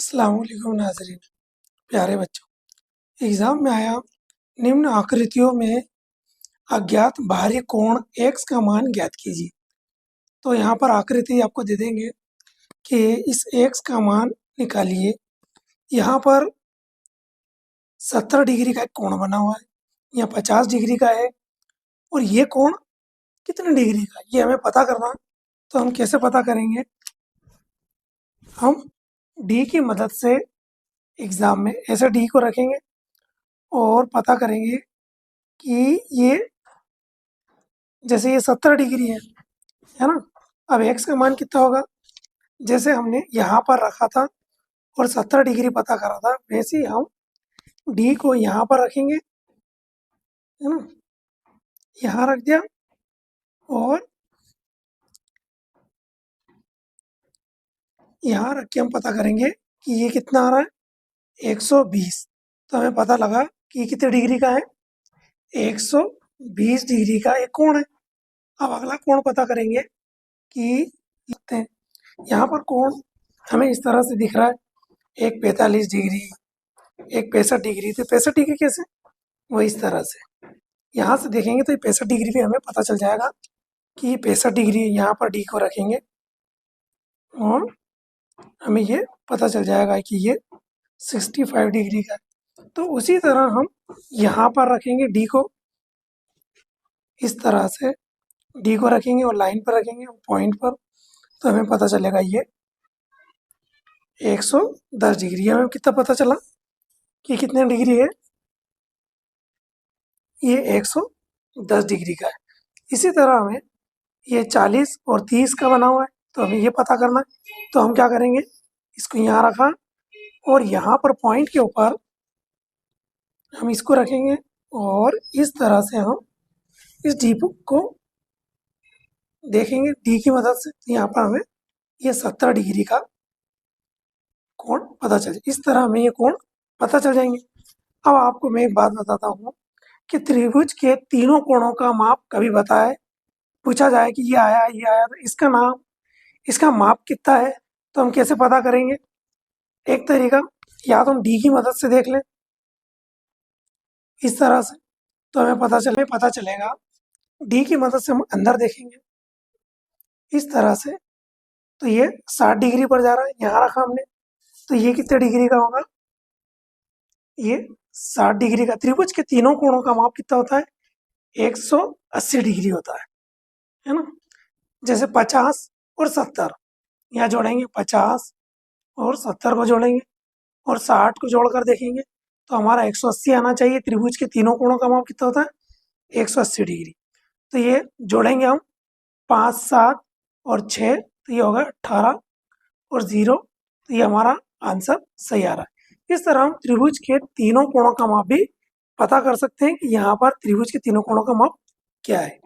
अस्सलाम वालेकुम नाज़रीन, प्यारे बच्चों। एग्ज़ाम में आया निम्न आकृतियों में अज्ञात बाहरी कोण x का मान ज्ञात कीजिए। तो यहाँ पर आकृति आपको दे देंगे कि इस x का मान निकालिए। यहाँ पर 70 डिग्री का एक कोण बना हुआ है, यहाँ 50 डिग्री का है और ये कोण कितने डिग्री का है ये हमें पता करना है। तो हम कैसे पता करेंगे? हम d की मदद से एग्ज़ाम में ऐसे d को रखेंगे और पता करेंगे कि ये जैसे ये 70 डिग्री है ना। अब x का मान कितना होगा? जैसे हमने यहाँ पर रखा था और 70 डिग्री पता करा था, वैसे ही हम d को यहाँ पर रखेंगे, है ना। यहाँ रख दिया और यहाँ रख के हम पता करेंगे कि ये कितना आ रहा है 120। तो हमें पता लगा कि ये कितने डिग्री का है, 120 डिग्री का एक कोण है। अब अगला कोण पता करेंगे कि लिखते हैं। यहाँ पर कोण हमें इस तरह से दिख रहा है, एक 45 डिग्री, एक 65 डिग्री। तो 65 डिग्री कैसे? वो इस तरह से यहाँ से देखेंगे तो ये 65 डिग्री भी हमें पता चल जाएगा कि ये 65 डिग्री। यहाँ पर डी को रखेंगे और हमें ये पता चल जाएगा कि ये 65 डिग्री का है। तो उसी तरह हम यहाँ पर रखेंगे डी को, इस तरह से डी को रखेंगे और लाइन पर रखेंगे पॉइंट पर। तो हमें पता चलेगा ये 110 डिग्री। हमें कितना पता चला कि कितने डिग्री है? ये 110 डिग्री का है। इसी तरह हमें ये 40 और 30 का बना हुआ है, तो हमें ये पता करना है। तो हम क्या करेंगे, इसको यहाँ रखा और यहाँ पर पॉइंट के ऊपर हम इसको रखेंगे और इस तरह से हम इस डी को देखेंगे डी की मदद से। यहाँ पर हमें ये 70 डिग्री का कोण पता चल जाए। इस तरह हमें ये कोण पता चल जाएंगे। अब आपको मैं एक बात बताता हूँ कि त्रिभुज के तीनों कोणों का माप कभी बताए पूछा जाए कि ये आया तो इसका माप कितना है, तो हम कैसे पता करेंगे? एक तरीका, या तो हम डी की मदद से देख लें इस तरह से, तो हमें पता चलेगा। डी की मदद से हम अंदर देखेंगे इस तरह से, तो ये 60 डिग्री पर जा रहा है, यहाँ रखा हमने। तो ये कितने डिग्री का होगा? ये 60 डिग्री का। त्रिभुज के तीनों कोणों का माप कितना होता है? 180 डिग्री होता है ना। जैसे 50 और 70 यहाँ जोड़ेंगे, 50 और 70 को जोड़ेंगे और 60 को जोड़कर देखेंगे तो हमारा 180 आना चाहिए। त्रिभुज के तीनों कोणों का माप कितना होता है? 180 डिग्री। तो ये जोड़ेंगे हम 5, 7 और 6, तो ये होगा 18 और 0, तो ये हमारा आंसर सही आ रहा है। इस तरह हम त्रिभुज के तीनों कोणों का माप भी पता कर सकते हैं कि यहाँ पर त्रिभुज के तीनों कोणों का माप क्या है।